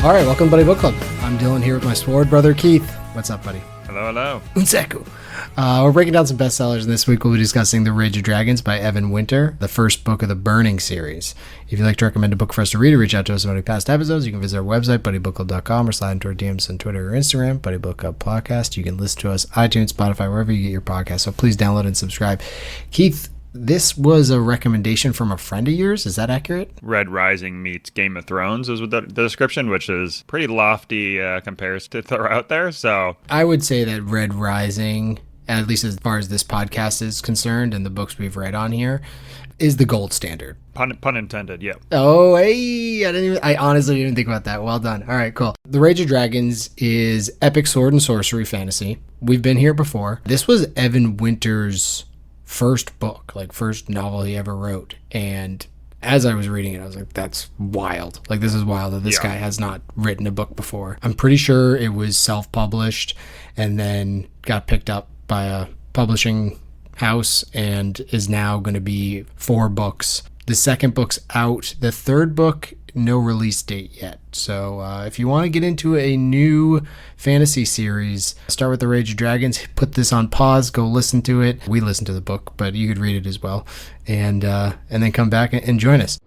All right, welcome to Buddy Book Club. I'm Dylan here with my sword brother, Keith. What's up, buddy? Hello, hello. Unseku. We're breaking down some bestsellers, and this week we'll be discussing The Rage of Dragons by Evan Winter, the first book of the Burning series. If you'd like to recommend a book for us to read or reach out to us about any past episodes, you can visit our website, buddybookclub.com, or slide into our DMs on Twitter or Instagram, Buddy Book Club Podcast. You can listen to us iTunes, Spotify, wherever you get your podcast, so please download and subscribe. Keith, this was a recommendation from a friend of yours. Is that accurate? Red Rising meets Game of Thrones is the description, which is pretty lofty comparison to throw out there. So I would say that Red Rising, at least as far as this podcast is concerned and the books we've read on here, is the gold standard. Pun intended, yeah. Oh, hey, I honestly didn't think about that. Well done. All right, cool. The Rage of Dragons is epic sword and sorcery fantasy. We've been here before. This was Evan Winter's first book, like first novel he ever wrote. And as I was reading it, I was like, that's wild. Like, this is wild that this guy has not written a book before. I'm pretty sure it was self-published and then got picked up by a publishing house and is now going to be 4 books. The second book's out. The third book, no release date yet. So if you want to get into a new fantasy series, start with The Rage of Dragons, put this on pause, go listen to it. We listen to the book, but you could read it as well. And then come back and join us.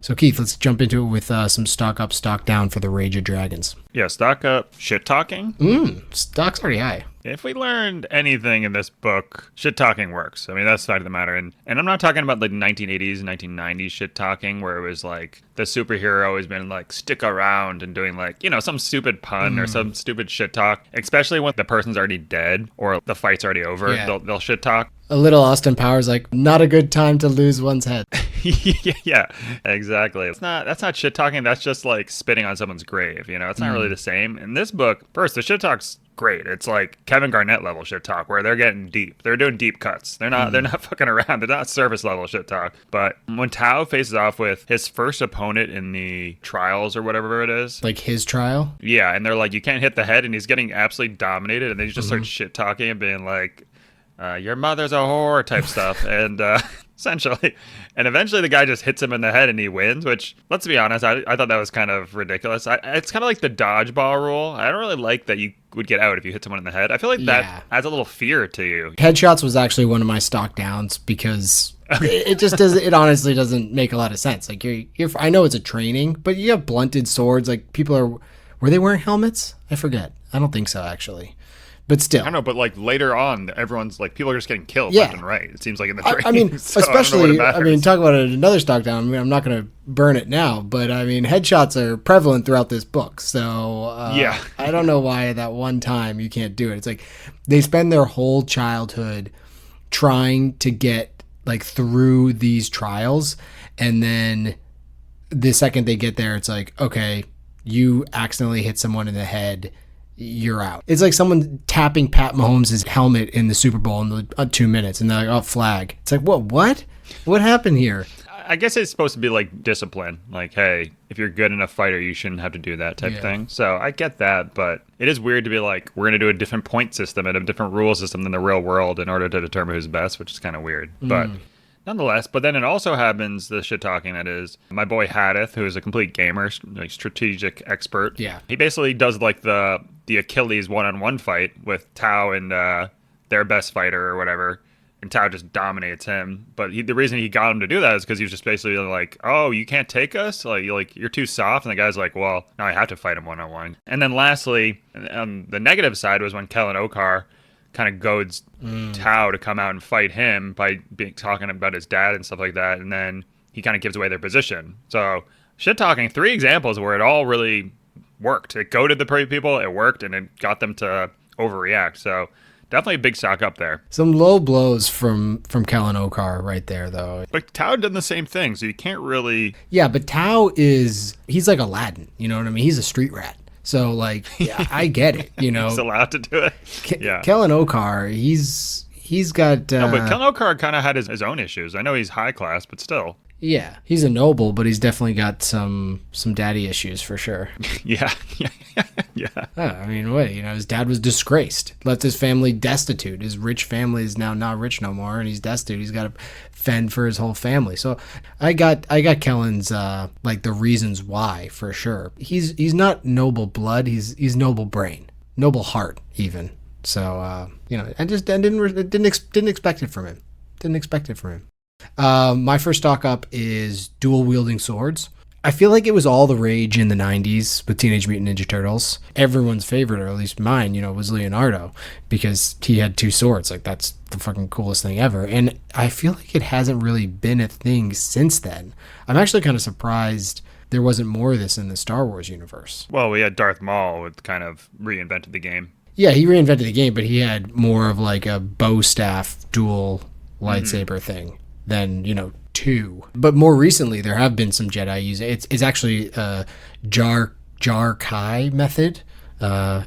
So Keith, let's jump into it with some stock up, stock down for The Rage of Dragons. Yeah, stock up, shit talking. Stock's already high. If we learned anything in this book, shit talking works. I mean, that's the fact of the matter. And I'm not talking about like 1980s, 1990s shit talking where it was like the superhero has been like stick around and doing like, you know, some stupid pun or some stupid shit talk, especially when the person's already dead or the fight's already over. Yeah. They'll shit talk. A little Austin Powers, like, not a good time to lose one's head. Yeah, exactly. That's not shit talking. That's just like spitting on someone's grave. You know, it's not really the same. In this book, first, the shit talk's great. It's like Kevin Garnett level shit talk where they're getting deep. They're doing deep cuts. They're not fucking around. They're not surface level shit talk. But when Tao faces off with his first opponent in the trials or whatever it is, Like his trial? yeah, and they're like, you can't hit the head, and he's getting absolutely dominated, and they just start shit talking and being like, your mother's a whore type stuff. And essentially, and eventually the guy just hits him in the head and he wins, which, let's be honest, I thought that was kind of ridiculous. It's kind of like the dodgeball rule. I don't really like that you would get out if you hit someone in the head. I feel like that adds a little fear to you. Headshots was actually one of my stock downs because it just doesn't, it honestly doesn't make a lot of sense. Like I know it's a training, but you have blunted swords. Like were they wearing helmets? I forget. I don't think so actually. But still. I don't know, but like later on, everyone's like, people are just getting killed Yeah. left and right. It seems like in the training. I mean, So especially, I don't know talk about it another stock down. I mean, I'm not going to burn it now, but I mean, headshots are prevalent throughout this book. So Yeah. I don't know why that one time you can't do it. It's like they spend their whole childhood trying to get like through these trials. And then the second they get there, it's like, okay, you accidentally hit someone in the head, you're out. It's like someone tapping Pat Mahomes' helmet in the Super Bowl in 2 minutes, and they're like, oh, flag. It's like, what? What happened here? I guess it's supposed to be like discipline. Like, hey, if you're good enough fighter, you shouldn't have to do that type thing. So I get that, but it is weird to be like, we're going to do a different point system and a different rule system than the real world in order to determine who's best, which is kind of weird. But nonetheless, but then it also happens, the shit talking that is, my boy Hadith, who is a complete gamer, like strategic expert. Yeah. He basically does like the Achilles one-on-one fight with Tao and their best fighter or whatever, and Tao just dominates him. But the reason he got him to do that is because he was just basically like, oh, you can't take us? Like you're too soft. And the guy's like, well, now I have to fight him one-on-one. And then lastly, the negative side was when Kellen Okar kind of goads Tao to come out and fight him by talking about his dad and stuff like that. And then he kind of gives away their position. So shit talking, 3 examples where it all really worked. It goaded the people, it worked, and it got them to overreact. So definitely a big stock up there. Some low blows from Kellen Okar right there, though. But Tao did the same thing, so you can't really... Yeah, but Tao he's like Aladdin, you know what I mean? He's a street rat. So, like, yeah, I get it, you know. He's allowed to do it. Yeah. Kellen Okar, he's got... No, but Kellen Okar kind of had his own issues. I know he's high class, but still. Yeah, he's a noble, but he's definitely got some daddy issues for sure. Yeah, yeah, yeah. I mean, what, his dad was disgraced, left his family destitute. His rich family is now not rich no more, and he's destitute. He's got to fend for his whole family. So I got Kellen's like the reasons why for sure. He's not noble blood. He's noble brain, noble heart even. So I didn't expect it from him. Didn't expect it from him. My first stock up is dual wielding swords. I feel like it was all the rage in the 90s with Teenage Mutant Ninja Turtles. Everyone's favorite, or at least mine, was Leonardo because he had two swords. Like, that's the fucking coolest thing ever. And I feel like it hasn't really been a thing since then. I'm actually kind of surprised there wasn't more of this in the Star Wars universe. Well, we had Darth Maul, who kind of reinvented the game. Yeah, he reinvented the game, but he had more of like a bow staff dual lightsaber thing than, two. But more recently, there have been some Jedi use it. It's actually Jar Kai method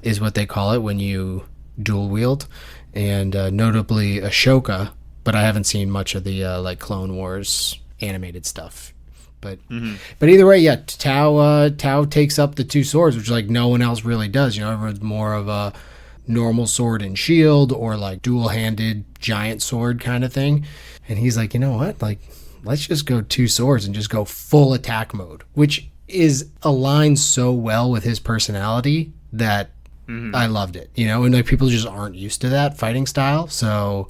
is what they call it when you dual wield, and notably Ashoka. But I haven't seen much of the like Clone Wars animated stuff. But either way, yeah, Tao takes up the two swords, which like no one else really does. Everyone's more of a normal sword and shield or like dual-handed giant sword kind of thing. And he's like, you know what? Like, let's just go two swords and just go full attack mode, which is aligned so well with his personality that I loved it, and like people just aren't used to that fighting style. So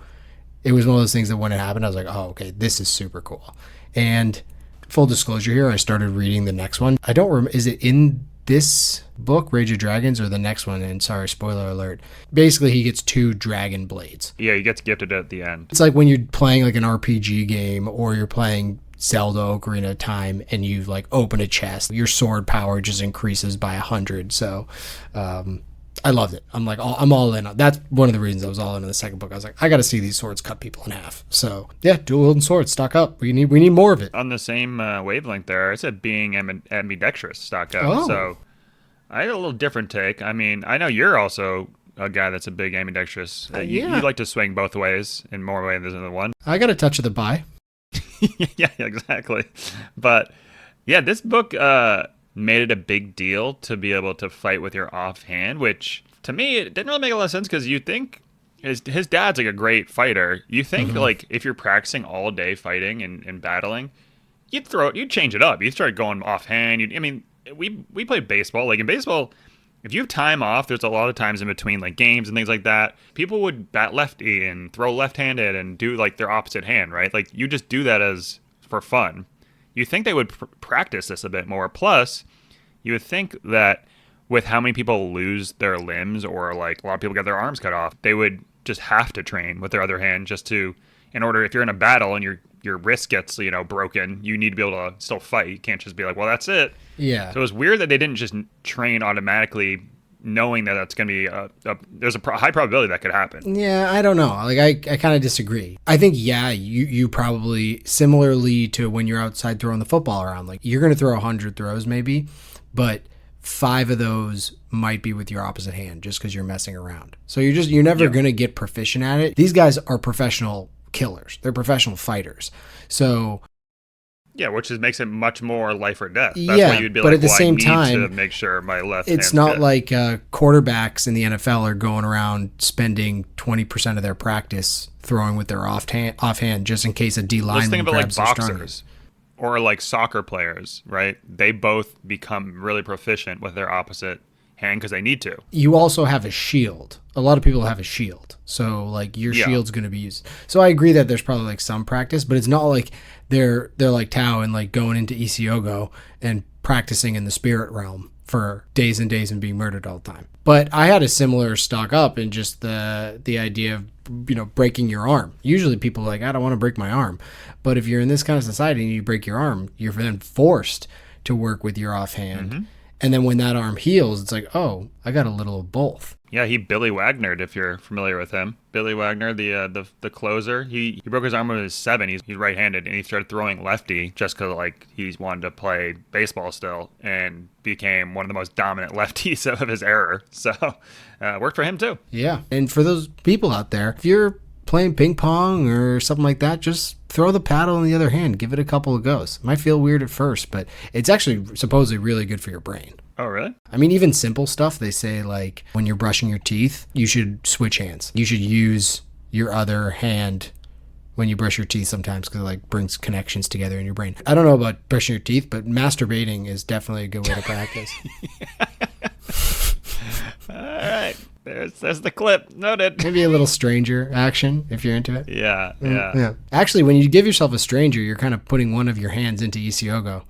it was one of those things that when it happened, I was like, oh, okay, this is super cool. And full disclosure here, I started reading the next one. I don't remember, is it in this book, Rage of Dragons, or the next one? And sorry, spoiler alert. Basically, he gets two dragon blades. Yeah, he gets gifted at the end. It's like when you're playing like an RPG game or you're playing Zelda Ocarina of Time and you like open a chest, your sword power just increases by 100. So I loved it. I'm like, I'm all in. That's one of the reasons I was all in the second book. I was like, I got to see these swords cut people in half. So yeah, dual wielding swords, stock up. We need more of it. On the same wavelength there, I said being ambidextrous, stock up. Oh. So I had a little different take. I mean, I know you're also a guy that's a big ambidextrous. You like to swing both ways in more ways than one. I got a touch of the bi. Yeah, exactly. But yeah, this book made it a big deal to be able to fight with your offhand, which to me it didn't really make a lot of sense because you think his dad's like a great fighter. You think like if you're practicing all day fighting and battling, you'd change it up. You start going offhand. We played baseball. Like in baseball, if you have time off, there's a lot of times in between like games and things like that. People would bat lefty and throw left-handed and do like their opposite hand, right? Like you just do that as for fun. You think they would practice this a bit more. Plus, you would think that with how many people lose their limbs or like a lot of people get their arms cut off, they would just have to train with their other hand just to, in order, if you're in a battle and your wrist gets, broken, you need to be able to still fight. You can't just be like, well, that's it. Yeah. So it was weird that they didn't just train automatically knowing that that's going to be there's a high probability that could happen. Yeah, I don't know. Like I kind of disagree. I think you probably similarly to when you're outside throwing the football around, like you're going to throw 100 throws maybe, but 5 of those might be with your opposite hand just because you're messing around. So you're never going to get proficient at it. These guys are professional killers. They're professional fighters. So yeah, which makes it much more life or death. That's yeah, why you'd be but like, at the same time, to make sure my left. It's not like quarterbacks in the NFL are going around spending 20% of their practice throwing with their offhand just in case a D lineman. Let's think of it like grabs boxers or like soccer players, right? They both become really proficient with their opposite hand because they need to. You also have a shield. A lot of people have a shield, so like your shield's going to be used. So I agree that there's probably like some practice, but it's not like they're like Tao and like going into Isiogo and practicing in the spirit realm for days and days and being murdered all the time. But I had a similar stock up in just the idea of breaking your arm. Usually people are like, I don't want to break my arm, but if you're in this kind of society and you break your arm, you're then forced to work with your offhand. And then when that arm heals, it's like, oh, I got a little of both. Yeah, he Billy Wagnered, if you're familiar with him. Billy Wagner, the closer. He broke his arm when he was 7. He's right-handed, and he started throwing lefty just because like he wanted to play baseball still, and became one of the most dominant lefties of his era. So, worked for him too. Yeah, and for those people out there, if you're playing ping pong or something like that, just throw the paddle in the other hand. Give it a couple of goes. It might feel weird at first, but it's actually supposedly really good for your brain. Oh, really? I mean, even simple stuff, they say like when you're brushing your teeth, you should switch hands. You should use your other hand when you brush your teeth sometimes because it like brings connections together in your brain. I don't know about brushing your teeth, but masturbating is definitely a good way to practice. All right. There's the clip. Noted. Maybe a little stranger action if you're into it. Yeah. Actually, when you give yourself a stranger, you're kind of putting one of your hands into Isiogo.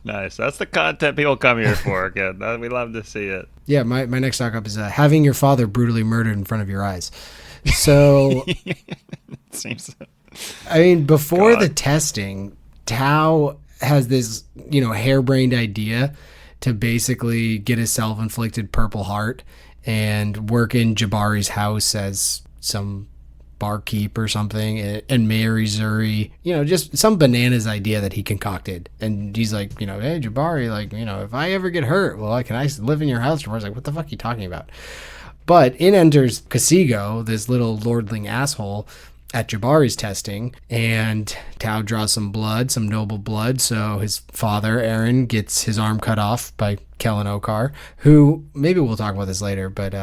Nice. That's the content people come here for. Good. We love to see it. Yeah, my next talk up is having your father brutally murdered in front of your eyes. So, Seems. I mean, before God. the testing, Tao has this, harebrained idea to basically get a self-inflicted Purple Heart and work in Jabari's house as some barkeep or something and marry Zuri, just some bananas idea that he concocted. And he's like, hey, Jabari, like, if I ever get hurt, well, can I live in your house? Jabari's like, what the fuck are you talking about? But in enters Kasigo, this little lordling asshole, at Jabari's testing, and Tao draws some blood, some noble blood, so his father, Aaron, gets his arm cut off by Kellen Okar, who, maybe we'll talk about this later, but,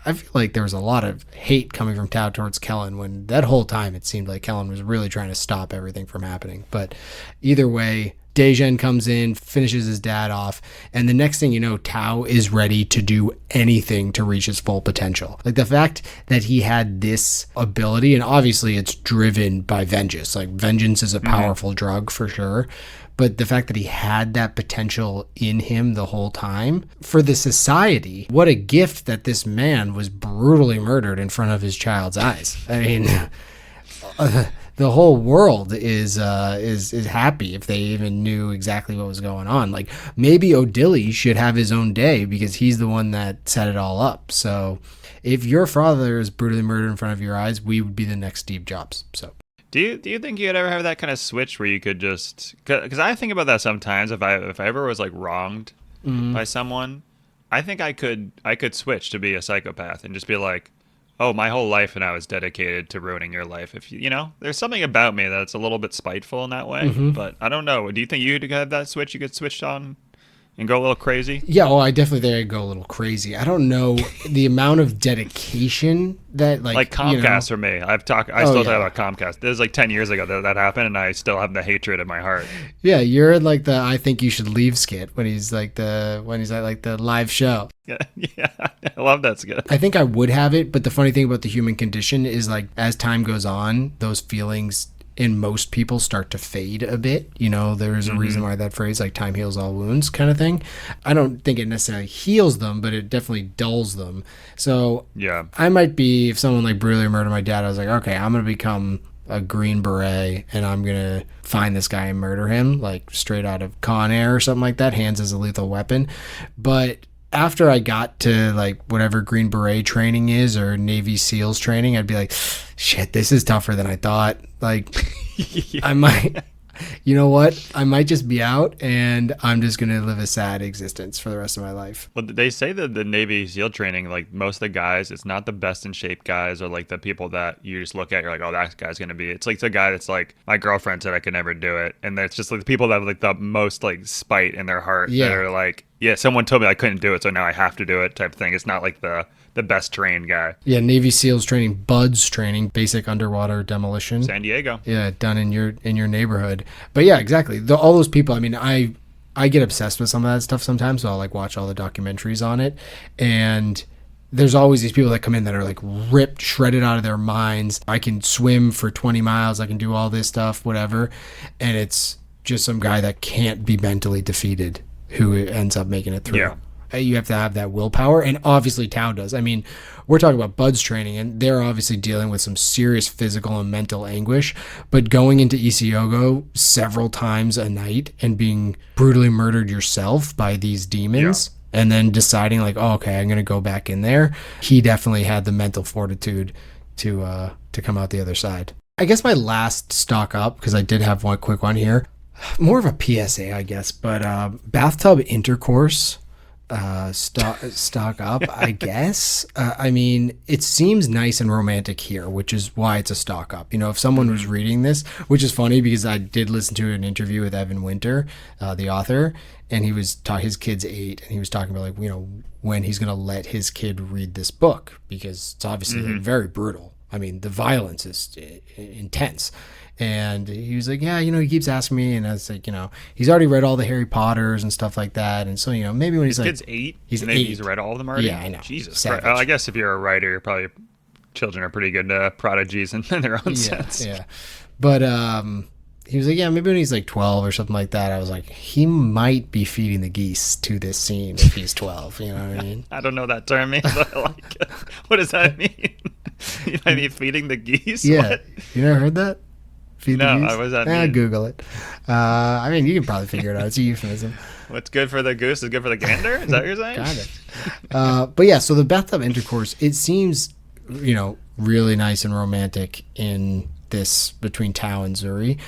I feel like there was a lot of hate coming from Tao towards Kellen when that whole time it seemed like Kellen was really trying to stop everything from happening. But either way, Dejen comes in, finishes his dad off, and the next thing you know, Tao is ready to do anything to reach his full potential. Like the fact that he had this ability, and obviously it's driven by vengeance. Like vengeance is a powerful drug for sure. But the fact that he had that potential in him the whole time, for the society, what a gift that this man was brutally murdered in front of his child's eyes. I mean, the whole world is happy if they even knew exactly what was going on. Like maybe Odili should have his own day because he's the one that set it all up. So if your father is brutally murdered in front of your eyes, we would be the next Steve Jobs. So. Do you think you'd ever have that kind of switch where you could just, because I think about that sometimes if I ever was like wronged by someone, I think I could switch to be a psychopath and just be like, oh, my whole life and I was dedicated to ruining your life. If there's something about me that's a little bit spiteful in that way, but I don't know. Do you think you could have that switch? You could switch on and go a little crazy? Yeah, well, I definitely think I'd go a little crazy. I don't know the amount of dedication that like Comcast for me. I still talk about Comcast. This was like 10 years ago that happened, and I still have the hatred in my heart. Yeah, you're like the I think you should leave skit when he's at like the live show. Yeah, I love that skit. I think I would have it, but the funny thing about the human condition is like as time goes on, those feelings in most people start to fade a bit. There is a reason why that phrase, like time heals all wounds kind of thing. I don't think it necessarily heals them, but it definitely dulls them. So yeah, I might be, if someone like brutally murdered my dad, I was like, okay, I'm going to become a Green Beret and I'm going to find this guy and murder him, like straight out of Con Air or something like that, hands as a lethal weapon. But after I got to like whatever Green Beret training is or Navy SEALs training, I'd be like, shit, this is tougher than I thought. Like, yeah. I might, you know what? I might just be out and I'm just going to live a sad existence for the rest of my life. Well, they say that the Navy SEAL training, like most of the guys, it's not the best in shape guys or like the people that you just look at, you're like, oh, that guy's going to be, it's like the guy that's like, my girlfriend said I could never do it. And it's just like the people that have like the most like spite in their heart that are like, yeah, someone told me I couldn't do it, so now I have to do it type thing. It's not like the best trained guy. Yeah, Navy SEALs training, BUDS training, basic underwater demolition. San Diego. Yeah, done in your neighborhood. But yeah, exactly. All those people, I mean, I get obsessed with some of that stuff sometimes, so I'll like watch all the documentaries on it. And there's always these people that come in that are like ripped, shredded out of their minds. I can swim for 20 miles, I can do all this stuff, whatever. And it's just some guy that can't be mentally defeated who ends up making it through. Yeah. You have to have that willpower, and obviously Tao does. I mean, we're talking about BUDS training, and they're obviously dealing with some serious physical and mental anguish, but going into Isiogo several times a night and being brutally murdered yourself by these demons, and then deciding like, oh, okay, I'm going to go back in there, he definitely had the mental fortitude to come out the other side. I guess my last stock up, because I did have one quick one here, more of a PSA, I guess, but bathtub intercourse stock up, I guess. I mean, it seems nice and romantic here, which is why it's a stock up. You know, if someone was reading this, which is funny because I did listen to an interview with Evan Winter, the author, and he was his kid's 8, and he was talking about, like, you know, when he's gonna let his kid read this book, because it's obviously very brutal. I mean, the violence is intense. And he was like, yeah, you know, he keeps asking me, and I was like, you know, he's already read all the Harry Potters and stuff like that, and so, you know, maybe when he's His like, kid's 8. he's and 8. He's read all of them already. Yeah, I know. Jesus. Savage. I guess if you're a writer, probably children are pretty good prodigies in their own sense. Yeah. But he was like, yeah, maybe when he's like 12 or something like that. I was like, he might be feeding the geese to this scene if he's 12. You know what I mean? I don't know what that term means, but I like it. What does that mean? You might be feeding the geese? Yeah. What? You never heard that? Feed No, the geese? what does that mean? Google it. I mean, you can probably figure it out. It's a euphemism. What's good for the goose is good for the gander? Is that what you're saying? Kind of. But yeah, so the bathtub intercourse, it seems, you know, really nice and romantic in this between Tao and Zuri.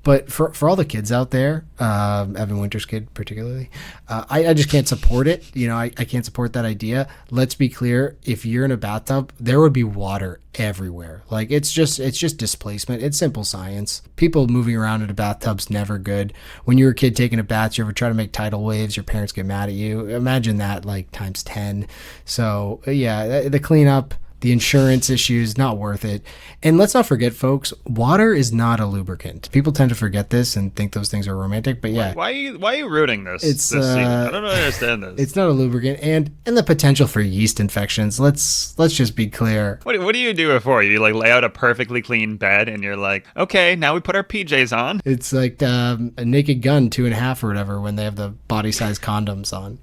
But for all the kids out there, Evan Winter's kid particularly, I just can't support it. You know, I can't support that idea. Let's be clear. If you're in a bathtub, there would be water everywhere. Like, it's just displacement. It's simple science. People moving around in a bathtub's never good. When you're a kid taking a bath, you ever try to make tidal waves, your parents get mad at you. Imagine that, like, times 10. So, yeah, the cleanup, the insurance issues, not worth it. And let's not forget, folks, water is not a lubricant. People tend to forget this and think those things are romantic, but yeah. Why are you rooting this? It's, this season? I don't understand this. It's not a lubricant, and the potential for yeast infections. Let's just be clear. What do you do it for? You like lay out a perfectly clean bed and you're like, okay, now we put our PJs on. It's like a Naked Gun 2.5 or whatever when they have the body size condoms on.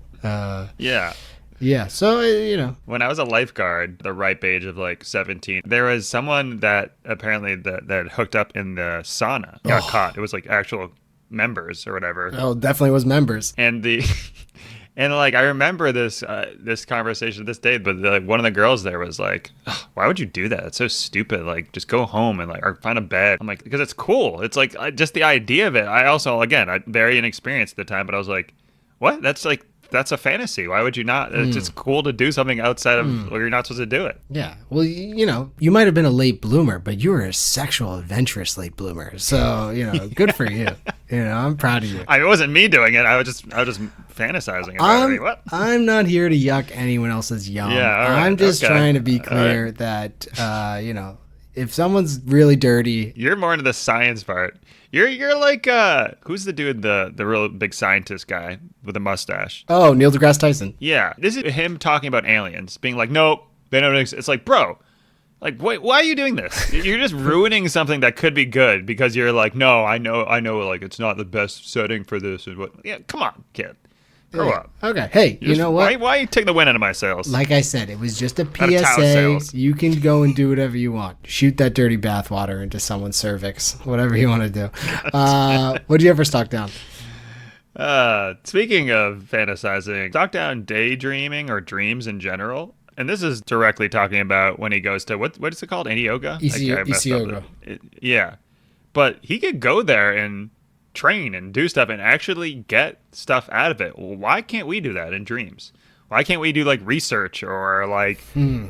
Yeah. Yeah, so, you know. When I was a lifeguard, the ripe age of like 17, there was someone that apparently that hooked up in the sauna, got caught. It was like actual members or whatever. Oh, definitely was members. And like I remember this conversation this day, but one of the girls there was like, "Why would you do that? It's so stupid. Like, just go home and or find a bed." I'm like, because it's cool. It's like just the idea of it. I also, again, I'm very inexperienced at the time, but I was like, "What? That's a fantasy. Why would you not? It's just cool to do something outside of where you're not supposed to do it." Yeah. Well, you know, you might have been a late bloomer, but you were a sexual, adventurous late bloomer. So, you know, good for you. You know, I'm proud of you. It wasn't me doing it. I was just fantasizing about it. What? I'm not here to yuck anyone else's yum. Yeah, all right, I'm just okay. trying to be clear that, you know, if someone's really dirty. You're more into the science part. You're like who's the dude, the real big scientist guy with a mustache? Oh, Neil deGrasse Tyson. Yeah, this is him talking about aliens, being like, nope, they don't exist. It's like, bro, like, wait, why are you doing this? You're just ruining something that could be good because you're like, no, I know, like it's not the best setting for this and what. Yeah, come on, kid. Grow up. Okay. Hey, you know what? Why are you taking the wind out of my sails? Like I said, it was just a Out of town PSA. sales. You can go and do whatever you want. Shoot that dirty bathwater into someone's cervix. Whatever you want to do. What do you ever stock down? Speaking of fantasizing, stock down daydreaming or dreams in general. And this is directly talking about when he goes to, what is it called? Yoga? Yoga. Yeah. But he could go there and train and do stuff and actually get stuff out of it. Well, why can't we do that in dreams? Why can't we do like research or like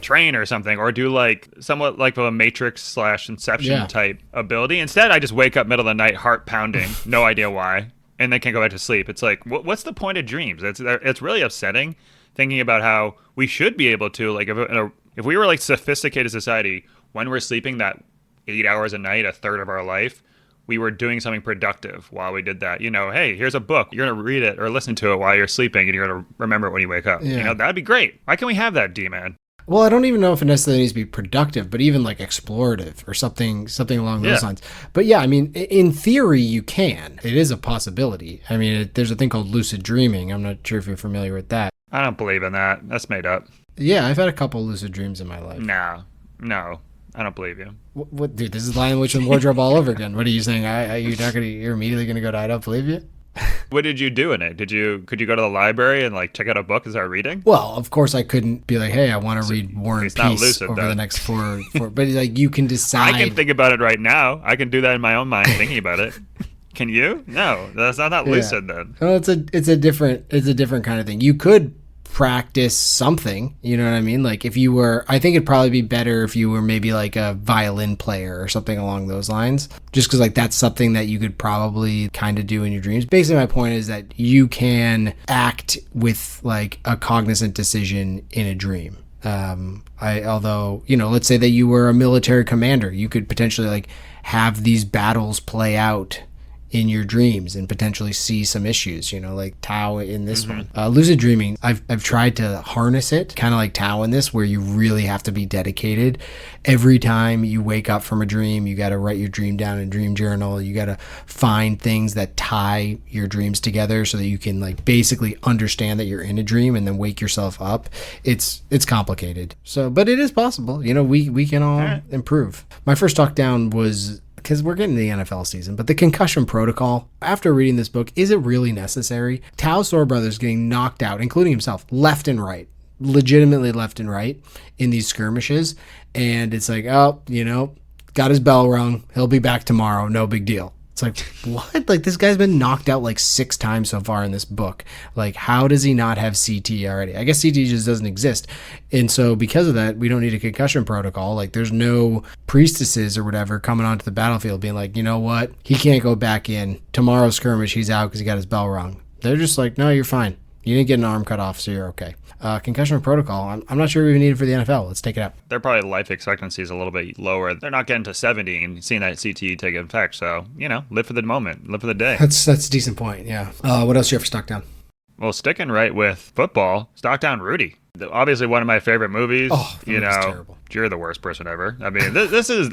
train or something, or do like somewhat like a Matrix / Inception type ability? Instead, I just wake up middle of the night, heart pounding, no idea why, and then can't go back to sleep. It's like, what's the point of dreams? It's really upsetting thinking about how we should be able to, like, if we were like sophisticated society, when we're sleeping that 8 hours a night, a third of our life, we were doing something productive while we did that. You know, hey, here's a book. You're going to read it or listen to it while you're sleeping, and you're going to remember it when you wake up. Yeah. You know, that'd be great. Why can't we have that, D-Man? Well, I don't even know if it necessarily needs to be productive, but even like explorative or something along those lines. But yeah, I mean, in theory, you can. It is a possibility. I mean, there's a thing called lucid dreaming. I'm not sure if you're familiar with that. I don't believe in that. That's made up. Yeah, I've had a couple lucid dreams in my life. No, I don't believe you. What dude? This is Lion, Witch, and Wardrobe all over again. What are you saying? You're immediately gonna go to I don't believe you? What did you do in it? Could you go to the library and like check out a book and start reading? Well, of course I couldn't be like, hey, I want to read War and it's not Peace lucid, over though. the next four. But like you can decide. I can think about it right now. I can do that in my own mind, thinking about it. Can you? No, that's not lucid then. Well, it's a different kind of thing. You could practice something, you know what I mean? Like if you were, I think it'd probably be better if you were maybe like a violin player or something along those lines, just because like that's something that you could probably kind of do in your dreams. Basically my point is that you can act with like a cognizant decision in a dream. Although, you know, let's say that you were a military commander, you could potentially like have these battles play out in your dreams and potentially see some issues, you know, like Tao in this one. Lucid dreaming, I've tried to harness it, kind of like Tao in this, where you really have to be dedicated. Every time you wake up from a dream, you got to write your dream down in a dream journal. You got to find things that tie your dreams together so that you can like basically understand that you're in a dream and then wake yourself up. It's complicated. So, but it is possible. You know, we can all improve. My first talk down was, because we're getting the NFL season, but the concussion protocol, after reading this book, is it really necessary? Tao Sword Brothers getting knocked out, including himself, left and right, legitimately left and right in these skirmishes. And it's like, oh, you know, got his bell rung. He'll be back tomorrow. No big deal. It's like, what? Like, this guy's been knocked out like 6 times so far in this book. Like, how does he not have CT already? I guess CT just doesn't exist. And so because of that, we don't need a concussion protocol. Like, there's no priestesses or whatever coming onto the battlefield being like, you know what? He can't go back in. Tomorrow's skirmish, he's out because he got his bell rung. They're just like, no, you're fine. You didn't get an arm cut off, so you're okay. Concussion protocol, I'm not sure we even need it for the NFL. Let's take it up. Their probably life expectancy is a little bit lower. They're not getting to 70 and seeing that CTE take effect. So, you know, live for the moment, live for the day. That's a decent point, yeah. What else do you have for Stock Down? Well, sticking right with football, Stock Down Rudy. Obviously one of my favorite movies. Oh, you know, terrible. You're the worst person ever. I mean, this is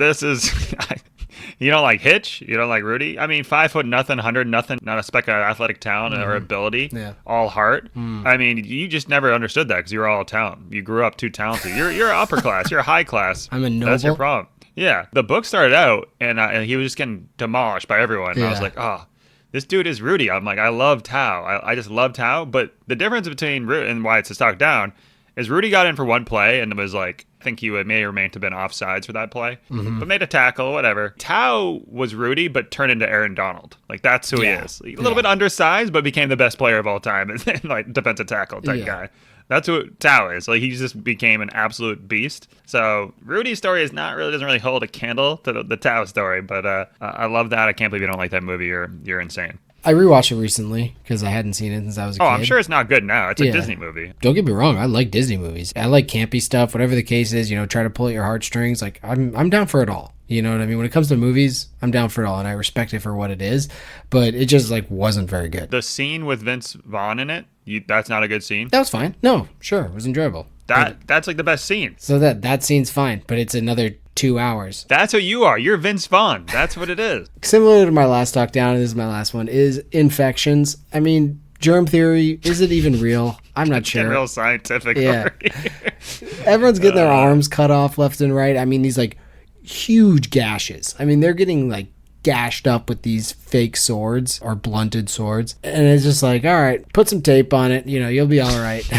you don't like Hitch? You don't like Rudy? I mean, 5 foot nothing, 100 nothing, not a speck of athletic talent or ability. Yeah. All heart. I mean, you just never understood that because you were all talent. You grew up too talented. You're upper class. You're high class. I'm a noble. That's your problem. Yeah. The book started out and he was just getting demolished by everyone. And I was like, oh, this dude is Rudy. I'm like, I love Tao. I just love Tao. But the difference between Rudy and why it's a Stock Down is Rudy got in for one play and it was like, I think he may or may not have been offsides for that play, but made a tackle, whatever. Tao was Rudy, but turned into Aaron Donald. Like, that's who he is. A little bit undersized, but became the best player of all time and like defensive tackle type guy. That's who Tao is. Like, he just became an absolute beast. So Rudy's story is doesn't really hold a candle to the Tao story, but I love that. I can't believe you don't like that movie. You're insane. I rewatched it recently because I hadn't seen it since I was a kid. I'm sure it's not good now. It's a Disney movie. Don't get me wrong. I like Disney movies. I like campy stuff, whatever the case is, you know, try to pull at your heartstrings. Like, I'm down for it all. You know what I mean? When it comes to movies, I'm down for it all, and I respect it for what it is. But it just, like, wasn't very good. The scene with Vince Vaughn in it, that's not a good scene? That was fine. No, sure. It was enjoyable. That's like the best scene. So that scene's fine, but it's another 2 hours. That's who you are. You're Vince Vaughn. That's what it is. Similar to my last Talk Down, and this is my last one, is infections. I mean, germ theory, is it even real? I'm not sure. Real scientific. Yeah. Everyone's getting their arms cut off left and right. I mean, these like huge gashes. I mean, they're getting like gashed up with these fake swords or blunted swords. And it's just like, all right, put some tape on it. You know, you'll be all right.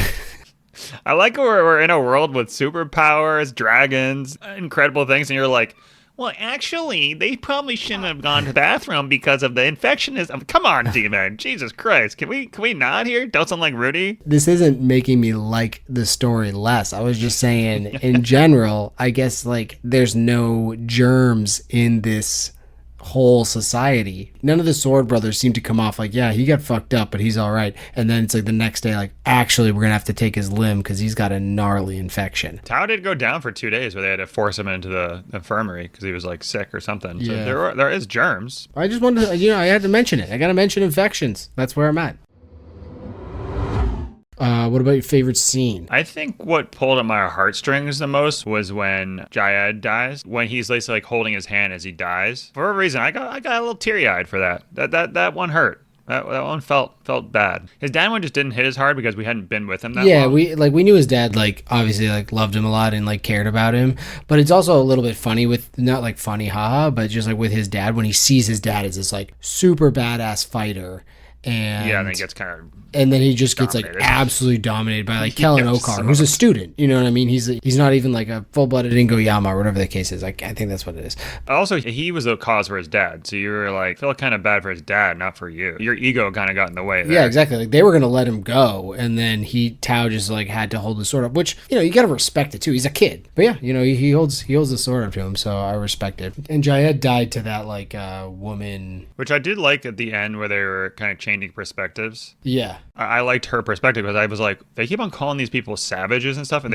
I like we're in a world with superpowers, dragons, incredible things, and you're like, well, actually, they probably shouldn't have gone to the bathroom because of the infection. Come on, D-Man. Jesus Christ. Can we not here? Don't sound like Rudy? This isn't making me like the story less. I was just saying, in general, I guess, like, there's no germs in this whole society. None of the Sword Brothers seem to come off like, yeah, he got fucked up, but he's all right. And then it's like the next day, like, actually, we're gonna have to take his limb because he's got a gnarly infection. Tao did go down for 2 days where they had to force him into the infirmary because he was like sick or something. So there is germs. I just wanted to, I had to mention it. I gotta mention infections. That's where I'm at. What about your favorite scene? I think what pulled at my heartstrings the most was when Jayed dies. When he's like holding his hand as he dies. For a reason, I got a little teary-eyed for that. That one hurt. That one felt bad. His dad one just didn't hit as hard because we hadn't been with him that long. we knew his dad obviously loved him a lot and cared about him. But it's also a little bit funny with not funny haha, but just with his dad when he sees his dad as this super badass fighter. And then he gets kind of he just gets like dominated. absolutely dominated by like Kellen Yes. Okar, who's a student. You know what I mean? He's not even like a full-blooded Ingoyama or whatever the case is. I think that's what it is. Also, he was the cause for his dad, so you were like feel kind of bad for his dad, not for you. Your ego kind of got in the way there. Yeah, exactly. Like they were gonna let him go, and then Tao just like had to hold the sword up, which you gotta respect it too. He's a kid, but yeah, he holds the sword up to him, so I respect it. And Jayed died to that like woman, Which I did like at the end where they were kind of changing perspectives. Yeah. I liked her perspective because I was like, they keep on calling these people savages and stuff, and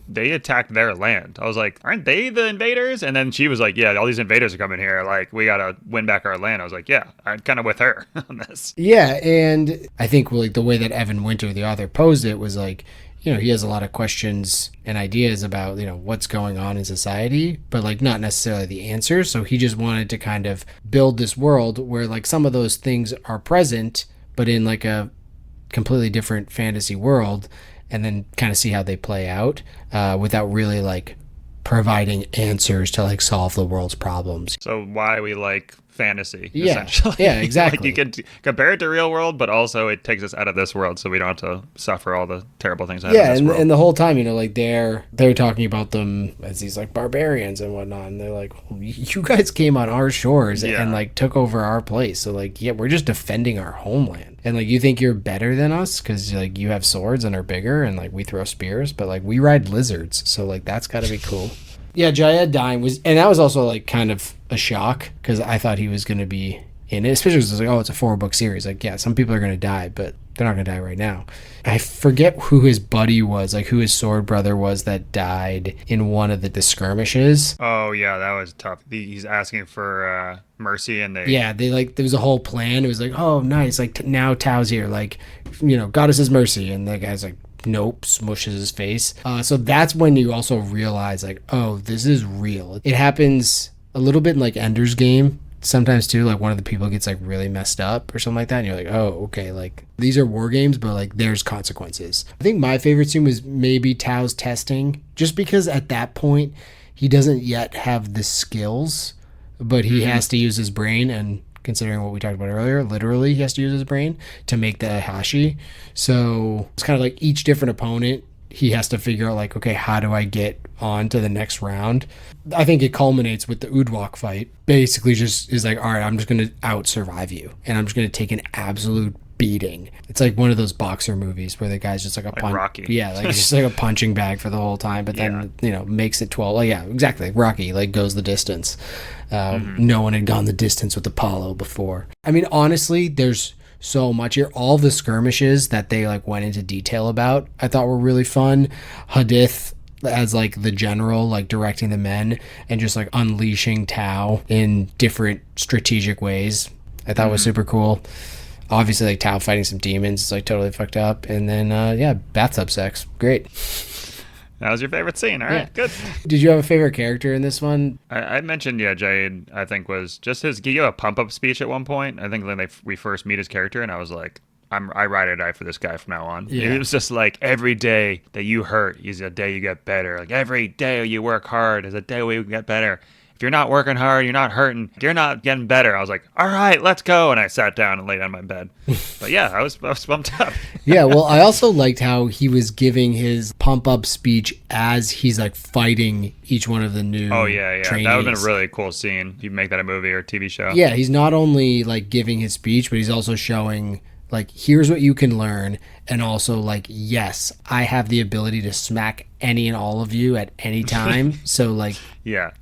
they attacked their land. I was like, aren't they the invaders? And then she was like, yeah, all these invaders are coming here. Like, we gotta win back our land. I was like, yeah, I'm kind of with her on this. Yeah, and I think like the way that Evan Winter, the author, posed it was like, he has a lot of questions and ideas about, what's going on in society, but like not necessarily the answers. So he just wanted to kind of build this world where like some of those things are present, but in like a completely different fantasy world, and then kind of see how they play out without really like providing answers to like solve the world's problems. So why we like fantasy, Yeah. essentially. Yeah, exactly. Like you can compare it to real world, but also it takes us out of this world so we don't have to suffer all the terrible things out of this world. And the whole time, like they're talking about them as these like barbarians and whatnot, and they're like, you guys came on our shores and like took over our place, so like we're just defending our homeland, and like you think you're better than us because like you have swords and are bigger, and like we throw spears, but like we ride lizards, so like that's got to be cool. Yeah, Jayed dying and that was also like kind of a shock because I thought he was going to be in it, especially because it was like, it's a 4-book series. Like, yeah, some people are going to die, but they're not going to die right now. I forget who his buddy was, like who his sword brother was that died in one of the skirmishes. Oh yeah, that was tough. He's asking for mercy, and they like there was a whole plan. It was like, oh nice, like now Tao's here, like goddess's mercy, and the guy's like, nope, smushes his face. So that's when you also realize like, oh, this is real. It happens a little bit in like Ender's Game sometimes too, like one of the people gets like really messed up or something like that, and you're like, oh, okay, like these are war games, but like there's consequences. I think my favorite scene was maybe Tao's testing, just because at that point he doesn't yet have the skills, but he has to use his brain, and considering what we talked about earlier, literally he has to use his brain to make the Hashi. So it's kind of like each different opponent, he has to figure out like, okay, how do I get on to the next round? I think it culminates with the Udwok fight. Basically just is like, all right, I'm just going to out survive you, and I'm just going to take an absolute beating. It's like one of those boxer movies where the guy's just like a punch. Rocky. Yeah, like it's just like a punching bag for the whole time, but then makes it 12. Like, yeah, exactly. Rocky like goes the distance. No one had gone the distance with Apollo before. I mean, honestly, there's so much here. All the skirmishes that they like went into detail about, I thought were really fun. Hadith as like the general, like directing the men and just like unleashing Tao in different strategic ways, I thought was super cool. Obviously, like Tao fighting some demons is like totally fucked up, and then bathtub sex, great. That was your favorite scene. All right, good. Did you have a favorite character in this one? I mentioned, Jayed, I think was just he gave a pump-up speech at one point. I think when we first meet his character, and I was like, I ride or die for this guy from now on. Yeah. It was just like, every day that you hurt is a day you get better. Like, every day you work hard is a day we get better. If you're not working hard, you're not hurting, you're not getting better. I was like, all right, let's go. And I sat down and laid on my bed. But yeah, I was pumped up. Yeah, well, I also liked how he was giving his pump-up speech as he's like fighting each one of the new trainees. That would have been a really cool scene if you make that a movie or a TV show. Yeah, he's not only like giving his speech, but he's also showing like, here's what you can learn, and also like, yes, I have the ability to smack any and all of you at any time. So like,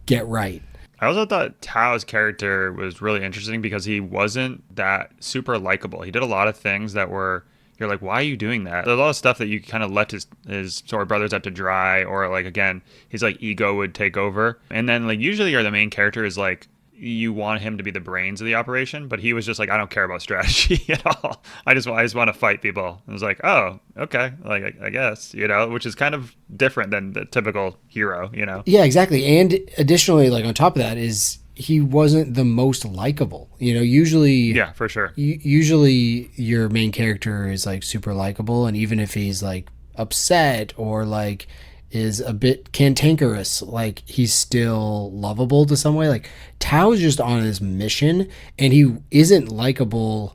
get right. I also thought Tao's character was really interesting because he wasn't that super likable. He did a lot of things that were, you're like, why are you doing that? There's a lot of stuff that you kind of let his sword brothers have to dry, or like, again, his like ego would take over. And then like usually the main character is like, you want him to be the brains of the operation, but he was just like, I don't care about strategy at all. I just want to fight people. I was like, oh, okay, like I guess, which is kind of different than the typical hero, Yeah, exactly. And additionally, like on top of that is he wasn't the most likable. Usually, yeah, for sure. Usually your main character is like super likable, and even if he's like upset or like is a bit cantankerous, like he's still lovable to some way. Like Tao's just on his mission, and he isn't likable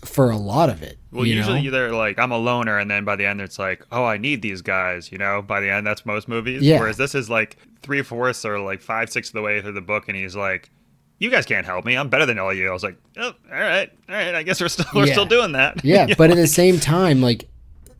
for a lot of it. Well, usually they're like, I'm a loner, and then by the end it's like, oh, I need these guys, by the end, that's most movies. Yeah. Whereas this is like 3/4 or like 5/6 of the way through the book, and he's like, you guys can't help me. I'm better than all you. I was like, oh, all right. I guess we're still doing that. Yeah, but at the same time, like,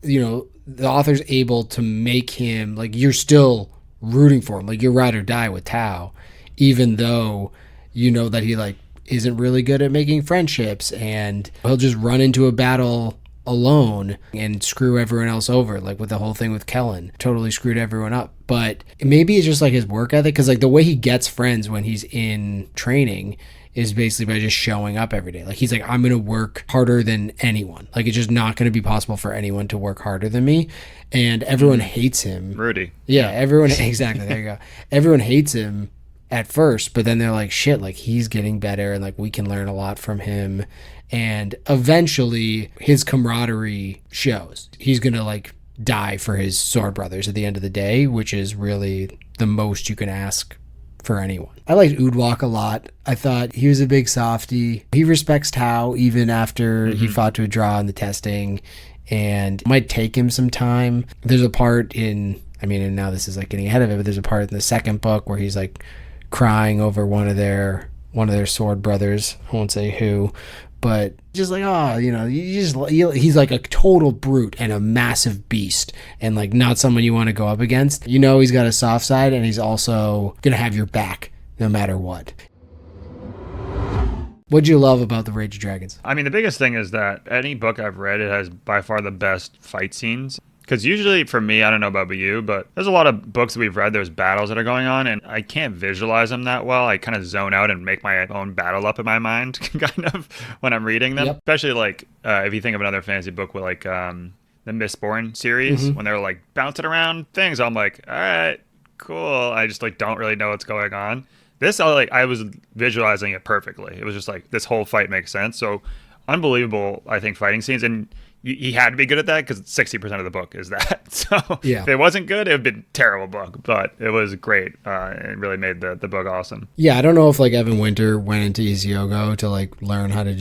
the author's able to make him, like, you're still rooting for him. Like, you're ride or die with Tao, even though you know that he, like, isn't really good at making friendships, and he'll just run into a battle alone and screw everyone else over, like with the whole thing with Kellen. Totally screwed everyone up. But maybe it's just like his work ethic, because like the way he gets friends when he's in training is basically by just showing up every day. Like he's like, I'm going to work harder than anyone. Like it's just not going to be possible for anyone to work harder than me. And everyone hates him. Rudy. Yeah, everyone, exactly. There you go. Everyone hates him at first, but then they're like, shit, like he's getting better and like we can learn a lot from him. And eventually his camaraderie shows. He's going to like die for his sword brothers at the end of the day, which is really the most you can ask for anyone. I liked Udwak a lot. I thought he was a big softie. He respects Tao even after he fought to a draw in the testing, and it might take him some time. There's a part in, and now this is like getting ahead of it, but there's a part in the second book where he's like crying over one of their sword brothers. I won't say who, but just like, he's like a total brute and a massive beast and like not someone you want to go up against. He's got a soft side, and he's also going to have your back no matter what. What'd you love about The Rage of Dragons? The biggest thing is that any book I've read, it has by far the best fight scenes. Because usually for me, I don't know about you, but there's a lot of books that we've read, there's battles that are going on, and I can't visualize them that well. I kind of zone out and make my own battle up in my mind, kind of, when I'm reading them. Yep. Especially, like, if you think of another fantasy book with, like, the Mistborn series, when they're, like, bouncing around things, I'm like, all right, cool. I just, like, don't really know what's going on. This, I was visualizing it perfectly. It was just, like, this whole fight makes sense. So, unbelievable, I think, fighting scenes. And he had to be good at that because 60% of the book is that. So if it wasn't good, it would have been a terrible book, but it was great. It really made the book awesome. Yeah, I don't know if like Evan Winter went into Iziogo to like learn how to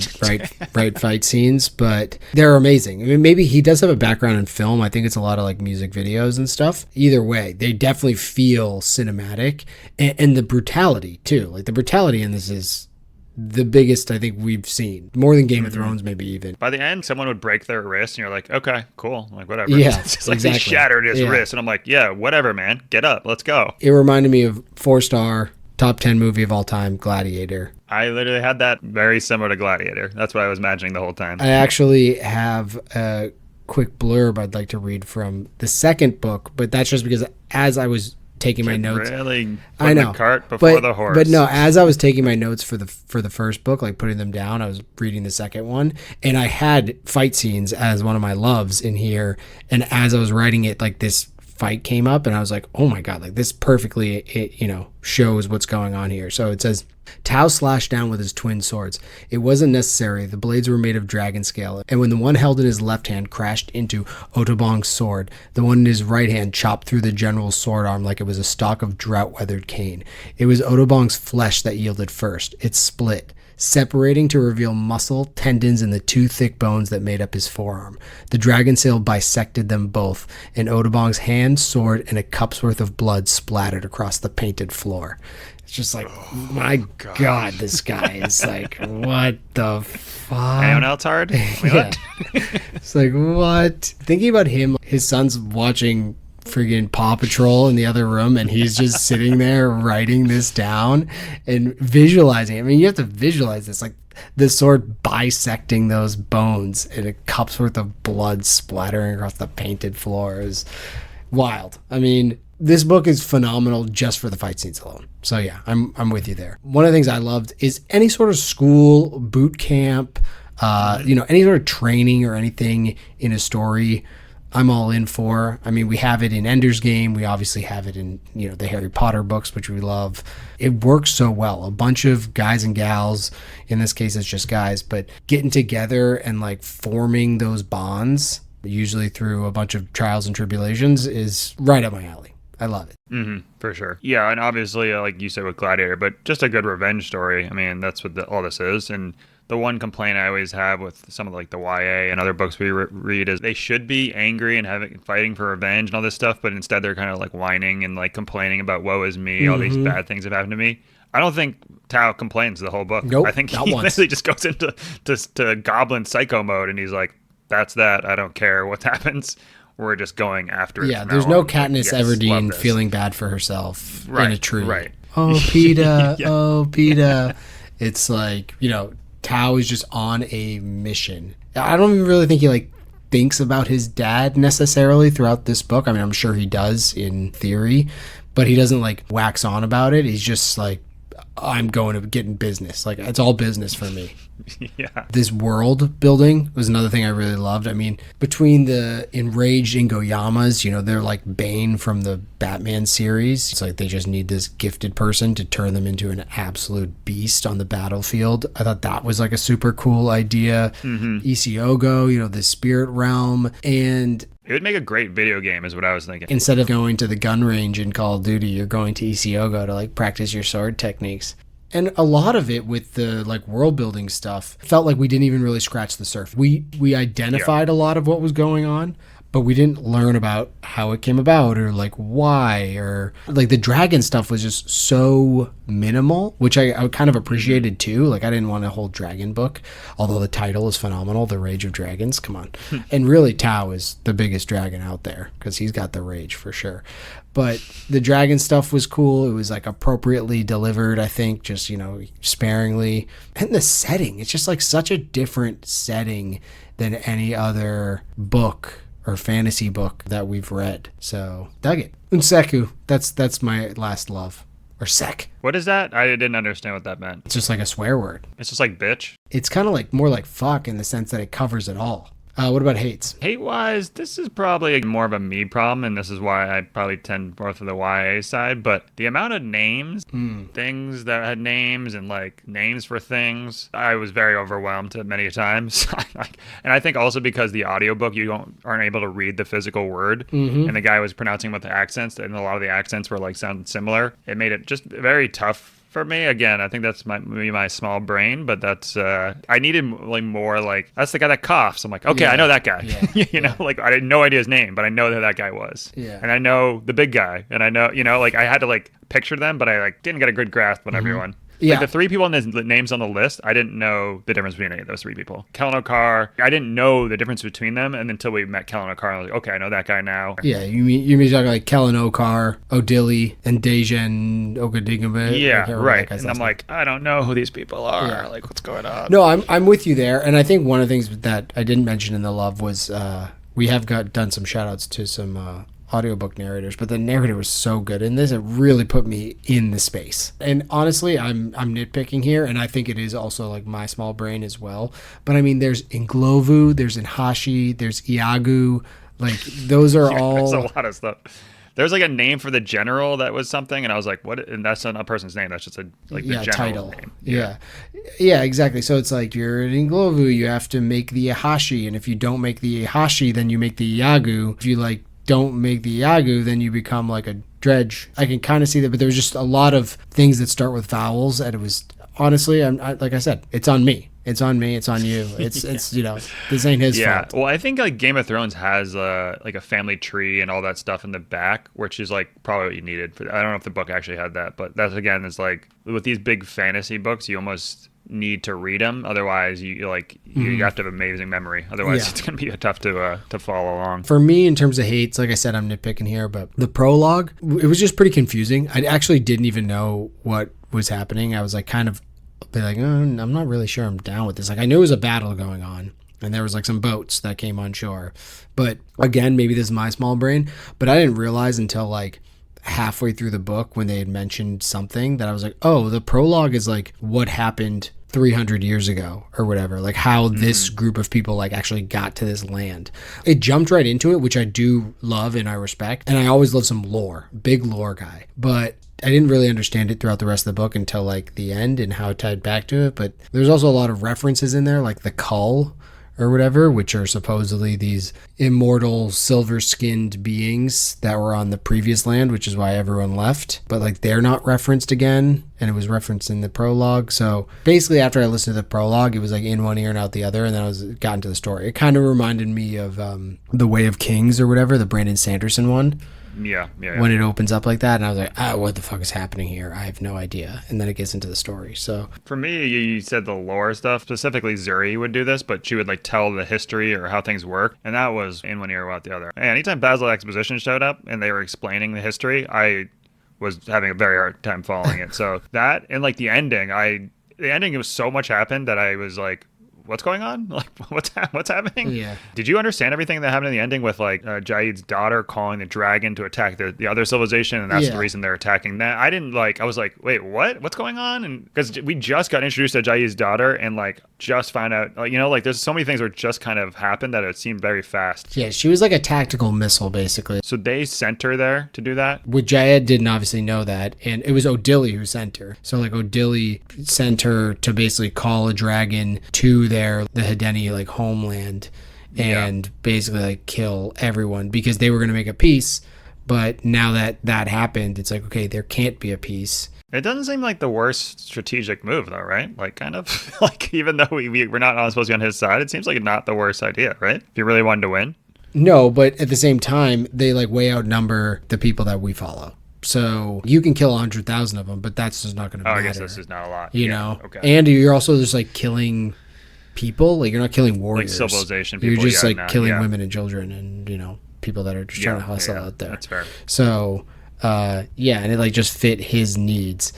write fight scenes, but they're amazing. Maybe he does have a background in film. I think it's a lot of like music videos and stuff. Either way, they definitely feel cinematic, and the brutality too. Like the brutality in this is the biggest I think we've seen, more than Game of Thrones, maybe even. By the end, someone would break their wrist, and you're like, okay, cool, like whatever. Yeah, it's just like exactly. He shattered his wrist, and I'm like, yeah, whatever, man, get up, let's go. It reminded me of 4-star top 10 movie of all time, Gladiator. I literally had that very similar to Gladiator. That's what I was imagining the whole time. I actually have a quick blurb I'd like to read from the second book, but that's just because as I was taking my notes, really I know, the cart before the horse. But no, as I was taking my notes for the first book, like putting them down, I was reading the second one, and I had fight scenes as one of my loves in here. And as I was writing it, like this fight came up, and I was like, oh my god, like this perfectly, shows what's going on here. So it says, Tao slashed down with his twin swords. It wasn't necessary. The blades were made of dragon scale, and when the one held in his left hand crashed into Otobong's sword, the one in his right hand chopped through the general's sword arm like it was a stalk of drought-weathered cane. It was Otobong's flesh that yielded first. It split, separating to reveal muscle, tendons, and the two thick bones that made up his forearm. The dragon sail bisected them both, and Otobong's hand, sword, and a cup's worth of blood splattered across the painted floor. It's just like, my God, this guy is like, what the fuck? Anyone else hard? Yeah. It's like, what? Thinking about him, his son's watching friggin' Paw Patrol in the other room, and he's just sitting there writing this down and visualizing it. You have to visualize this, like the sword bisecting those bones and a cup's worth of blood splattering across the painted floor is wild. This book is phenomenal just for the fight scenes alone. So yeah, I'm with you there. One of the things I loved is any sort of school, boot camp, any sort of training or anything in a story, I'm all in for. We have it in Ender's Game. We obviously have it in, the Harry Potter books, which we love. It works so well. A bunch of guys and gals, in this case it's just guys, but getting together and like forming those bonds, usually through a bunch of trials and tribulations, is right up my alley. I love it. For sure. Yeah, and obviously, like you said with Gladiator, but just a good revenge story. I mean, that's what all this is. And the one complaint I always have with some of like the YA and other books we read is they should be angry and fighting for revenge and all this stuff, but instead they're kind of like whining and like complaining about woe is me, all these bad things have happened to me. I don't think Tao complains the whole book. Nope, I think he not once. literally just goes into to goblin psycho mode, and he's like, "That's that. I don't care what happens. We're just going after it." Yeah, from there's now no on." Katniss Like, yes, love Everdeen this. feeling bad for herself in Right, a tree. right. Oh, PETA. Yeah. Oh, PETA. It's like, Tao is just on a mission. I don't even really think he like thinks about his dad necessarily throughout this book. I mean, I'm sure he does in theory, but he doesn't like wax on about it. He's just like, I'm going to get in business. Like, it's all business for me. Yeah. This world building was another thing I really loved. I mean, between the enraged Ingoyamas, they're like Bane from the Batman series. It's like they just need this gifted person to turn them into an absolute beast on the battlefield. I thought that was like a super cool idea. Isiogo, the spirit realm. And It would make a great video game, is what I was thinking. instead of going to the gun range in Call of Duty, you're going to Isiogo to like practice your sword techniques. And a lot of it with the like world building stuff felt like we didn't even really scratch the surface. We identified a lot of what was going on, but we didn't learn about how it came about or like why, or like the dragon stuff was just so minimal, which I kind of appreciated too. Like I didn't want a whole dragon book, although the title is phenomenal, The Rage of Dragons. Come on. And really Tao is the biggest dragon out there because he's got the rage for sure. But the dragon stuff was cool. It was like appropriately delivered, I think, just, sparingly. And the setting, it's just like such a different setting than any other book or fantasy book that we've read. So dug it. Unseku, that's my last love. Or sek. What is that? I didn't understand what that meant. It's just like a swear word. It's just like bitch. It's kind of like more like fuck in the sense that it covers it all. What about hates? Hate-wise, this is probably more of a me problem, and this is why I probably tend more to the YA side, but the amount of names, things that had names and, like, names for things, I was very overwhelmed at many times. And I think also because the audiobook, aren't able to read the physical word, and the guy was pronouncing with the accents, and a lot of the accents were, like, sounded similar. It made it just very tough for me. Again, I think that's maybe my small brain, but that's I needed like more like that's the guy that coughs. I'm like, okay, I know that guy. Yeah. Like I had no idea his name, but I know who that guy was. Yeah. And I know the big guy, and I know like I had to like picture them, but I like didn't get a good grasp on everyone. Yeah. Like the three people in the names on the list, I didn't know the difference between any of those three people. Kellen O'Carr, I didn't know the difference between them, and until we met Kellen O'Carr, I was like, okay, I know that guy now. Yeah, you mean talking like Kellen O'Carr, Odili, and Dejan Ogadigame? Yeah, right. And I'm like, I don't know who these people are. Yeah. Like, what's going on? No, I'm with you there, and I think one of the things that I didn't mention in the love was we have done some shout outs to some audiobook narrators, but the narrator was so good in this, it really put me in the space. And honestly, I'm nitpicking here, and I think it is also like my small brain as well. But I mean, there's Inglovu, there's Inhashi, there's Iagu, like those are all. There's a lot of stuff. There's like a name for the general that was something, and I was like, what? And that's not a person's name. That's just the general title. name. Yeah, exactly. So it's like you're in Inglovu, you have to make the Ihashi, and if you don't make the Ihashi, then you make the Iagu. If you like don't make the Iagu, then you become like a dredge. I can kind of see that, but there's just a lot of things that start with vowels, and it was honestly, like I said, it's on me. It's on me. It's on you. It's this ain't his fault. Well, I think like Game of Thrones has like a family tree and all that stuff in the back, which is like probably what you needed for. I don't know if the book actually had that, but that's again, it's like with these big fantasy books, you almost need to read them. Otherwise, you have to have amazing memory. Otherwise, it's gonna be tough to follow along. For me, in terms of hates, like I said, I'm nitpicking here, but the prologue, it was just pretty confusing. I actually didn't even know what was happening. I was like kind of like, oh, I'm not really sure I'm down with this. Like I knew it was a battle going on, and there was like some boats that came on shore. But again, maybe this is my small brain, but I didn't realize until like halfway through the book when they had mentioned something that I was like, oh, the prologue is like what happened 300 years ago or whatever, like how this group of people like actually got to this land. It jumped right into it, which I do love and I respect, and I always love some lore, big lore guy, but I didn't really understand it throughout the rest of the book until like the end and how it tied back to it. But there's also a lot of references in there, like the cull or whatever, which are supposedly these immortal silver-skinned beings that were on the previous land, which is why everyone left. But like they're not referenced again, and it was referenced in the prologue. So basically, after I listened to the prologue, it was like in one ear and out the other, and then got into the story. It kind of reminded me of The Way of Kings or whatever, the Brandon Sanderson one. Yeah. When it opens up like that, and I was like, what the fuck is happening here? I have no idea. And then it gets into the story. So for me, you said the lore stuff, specifically Zuri would do this, but she would like tell the history or how things work, and that was in one ear out the other. And anytime Basil Exposition showed up and they were explaining the history, I was having a very hard time following it. So that, and like the ending, it was so much happened that I was like, what's going on? Like, what's happening? Yeah. Did you understand everything that happened in the ending with like Jaid's daughter calling the dragon to attack the other civilization, and that's the reason they're attacking that? I didn't like. I was like, wait, what? What's going on? And because we just got introduced to Jaid's daughter, and like just found out, like, like there's so many things that just kind of happened that it seemed very fast. Yeah, she was like a tactical missile, basically. So they sent her there to do that. With Jaed didn't obviously know that, and it was Odili who sent her. So like Odili sent her to basically call a dragon to the Hedeni like homeland, and basically like kill everyone because they were going to make a peace. But now that happened, it's like, okay, there can't be a peace. It doesn't seem like the worst strategic move, though, right? Like, kind of like, even though we're not supposed to be on his side, it seems like not the worst idea, right? If you really wanted to win. No, but at the same time, they like way outnumber the people that we follow. So you can kill 100,000 of them, but that's just not going to matter. I guess this is not a lot. You know? Okay. And you're also just like killing people. Like, you're not killing warriors. Like civilization people. You're just killing women and children and, people that are just trying to hustle out there. That's fair. So, and it like just fit his needs.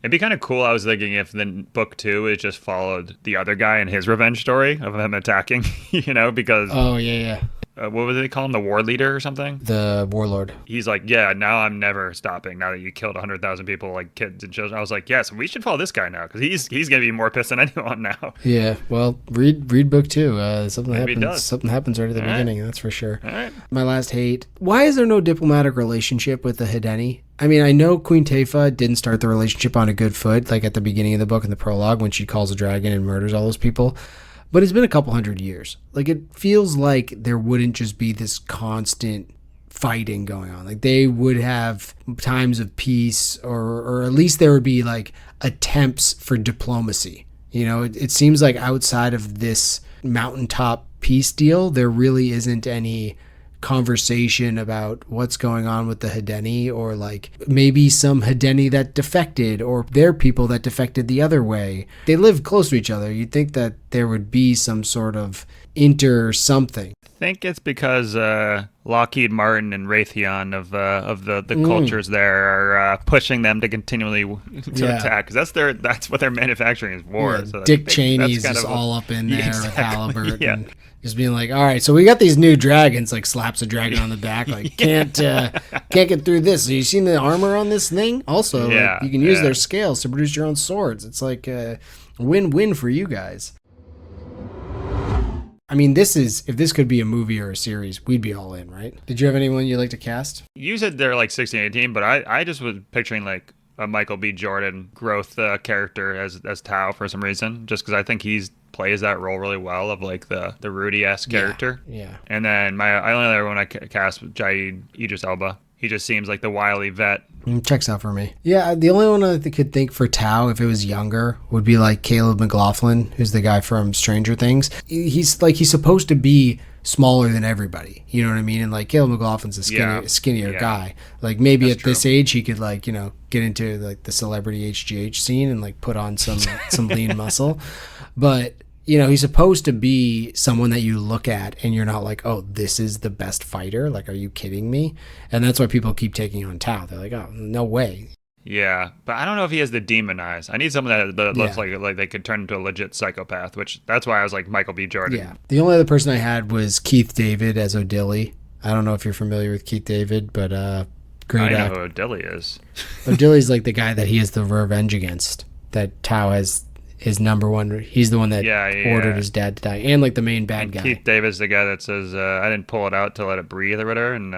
It'd be kind of cool, I was thinking, if then book 2 it just followed the other guy and his revenge story of him attacking, because... Oh, yeah. What would they call him? The war leader or something? The warlord. He's like, yeah, now I'm never stopping. Now that you killed 100,000 people, like kids and children. I was like, yes, we should follow this guy now because he's going to be more pissed than anyone now. Yeah, well, read book 2. Something happens right at the beginning, that's for sure. All right. My last hate. Why is there no diplomatic relationship with the Hedeni? I mean, I know Queen Teifa didn't start the relationship on a good foot, like at the beginning of the book in the prologue when she calls a dragon and murders all those people. But it's been a couple hundred years. Like, it feels like there wouldn't just be this constant fighting going on. Like, they would have times of peace, or at least there would be, like, attempts for diplomacy. It seems like outside of this mountaintop peace deal, there really isn't any conversation about what's going on with the Hedeni, or like maybe some Hedeni that defected, or their people that defected the other way. They live close to each other. You'd think that there would be some sort of something. I think it's because Lockheed Martin and Raytheon of the cultures there are pushing them to continually attack, because that's what they're manufacturing is war. Yeah, so Dick Cheney's just all up in there with Halliburton. Yeah. Just being like, all right, so we got these new dragons, like slaps a dragon on the back, like can't get through this. So you seen the armor on this thing? Also, like, you can use their scales to produce your own swords. It's like a win-win for you guys. I mean, if this could be a movie or a series, we'd be all in, right? Did you have anyone you'd like to cast? You said they're like 16, 18, but I just was picturing like a Michael B. Jordan growth character as Tao for some reason, just because I think he's plays that role really well of like the Rudy-esque character. Yeah. And then I only other one I cast with Jaid Idris Elba. He just seems like the wily vet. Checks out for me. Yeah, the only one I could think for Tao, if it was younger, would be like Caleb McLaughlin, who's the guy from Stranger Things. He's supposed to be smaller than everybody. You know what I mean? And like Caleb McLaughlin's a skinnier guy. Like maybe that's at this age he could like, get into like the celebrity HGH scene and like put on some lean muscle. But he's supposed to be someone that you look at and you're not like, oh, this is the best fighter. Like, are you kidding me? And that's why people keep taking on Tao. They're like, oh, no way. Yeah, but I don't know if he has the demon eyes. I need someone that looks like they could turn into a legit psychopath, which that's why I was like Michael B. Jordan. Yeah. The only other person I had was Keith David as Odili. I don't know if you're familiar with Keith David, but great actor. I know who Odili is. Odili's like the guy that he has the revenge against, that Tao has his number one. He's the one that ordered his dad to die, and like the main bad guy. Keith David's the guy that says, I didn't pull it out to let it breathe or whatever, and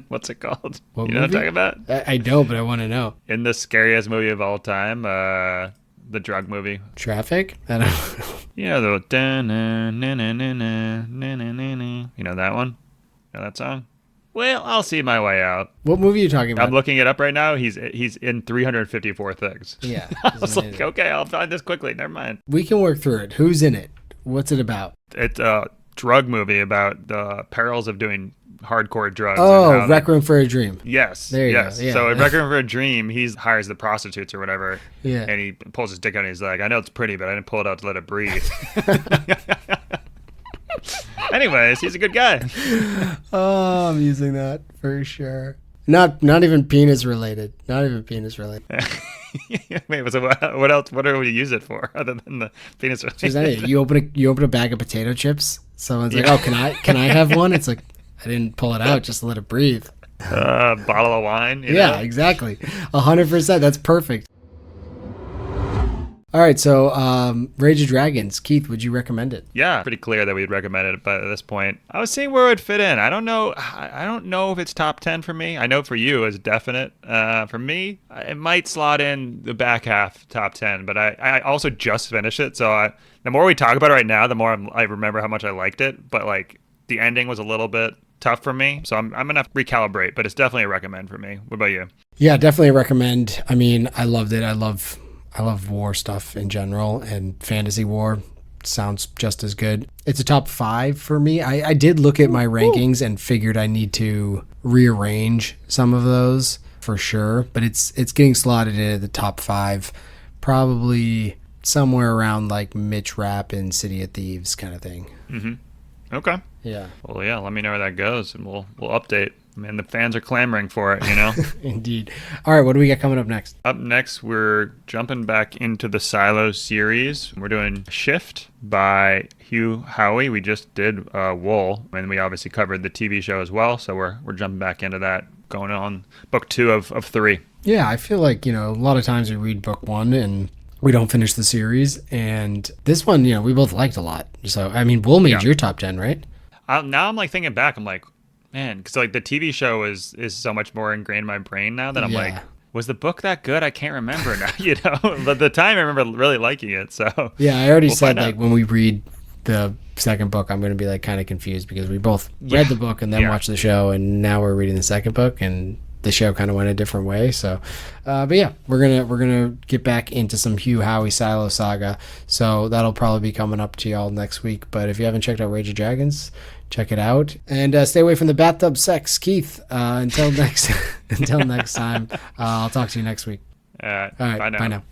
what's it called? What you know movie? what I'm talking about? I don't, but I want to know. In the scariest movie of all time, the drug movie. Traffic? I don't know. You know the you know that one? You know that song? Well, I'll see my way out. What movie are you talking about? I'm looking it up right now. He's in 354 things. Yeah. I was like, okay, I'll find this quickly. Never mind. We can work through it. Who's in it? What's it about? It's a drug movie about the perils of doing hardcore drugs. Oh, Requiem for a Dream. Yes. There you yes. go. Yeah. So in Requiem for a Dream, he hires the prostitutes or whatever. Yeah. And he pulls his dick out and he's like, I know it's pretty, but I didn't pull it out to let it breathe. Anyways, he's a good guy. Oh, I'm using that for sure. Not even penis related. Not even penis related. Wait, so what else? What do we use it for other than the penis? Just anything. You open a bag of potato chips. Someone's like, "Oh, can I have one?" It's like, I didn't pull it out just to let it breathe. Bottle of wine. You Yeah, know? exactly. 100%. That's perfect. All right, so Rage of Dragons. Keith, would you recommend it? Yeah, pretty clear that we'd recommend it, but at this point, I was seeing where it would fit in. I don't know. I don't know if it's top 10 for me. I know for you it's definite. For me, it might slot in the back half top 10, but I also just finished it, so the more we talk about it right now, the more I remember how much I liked it. But like the ending was a little bit tough for me, so I'm gonna have to recalibrate. But it's definitely a recommend for me. What about you? Yeah, definitely a recommend. I mean, I loved it. I love war stuff in general, and fantasy war sounds just as good. It's a top 5 for me. I did look at my rankings and figured I need to rearrange some of those for sure, but it's getting slotted in at the top 5, probably somewhere around like Mitch Rapp and City of Thieves kind of thing. Mm-hmm. Okay. Yeah. Well, yeah. Let me know where that goes, and we'll update. I mean, the fans are clamoring for it, you know? Indeed. All right, what do we got coming up next? Up next, we're jumping back into the Silo series. We're doing Shift by Hugh Howey. We just did Wool, and we obviously covered the TV show as well, so we're jumping back into that, going on book 2 of 3. Yeah, I feel like, a lot of times we read book 1 and we don't finish the series, and this one, we both liked a lot. So, I mean, Wool made your top 10, right? Now I'm like thinking back, I'm like, man, because like the TV show is so much more ingrained in my brain now that I'm like, was the book that good? I can't remember now, But at the time, I remember really liking it. So yeah, I already said like when we read the second book, I'm going to be like kind of confused because we both read the book and then watched the show, and now we're reading the second book, and the show kind of went a different way. So, but yeah, we're gonna get back into some Hugh Howey Silo Saga. So that'll probably be coming up to y'all next week. But if you haven't checked out Rage of Dragons, check it out, and stay away from the bathtub sex, Keith. Until next time, I'll talk to you next week. All right, bye now.